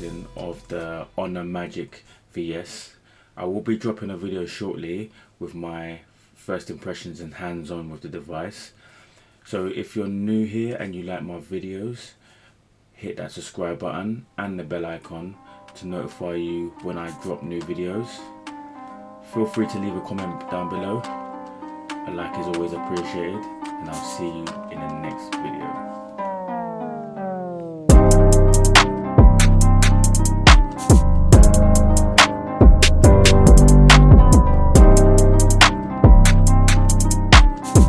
unboxing of the Honor Magic VS. I will be dropping a video shortly with my first impressions and hands-on with the device. So if you're new here and you like my videos, hit that subscribe button and the bell icon to notify you when I drop new videos. Feel free to leave a comment down below. A like is always appreciated, and I'll see you in the next video.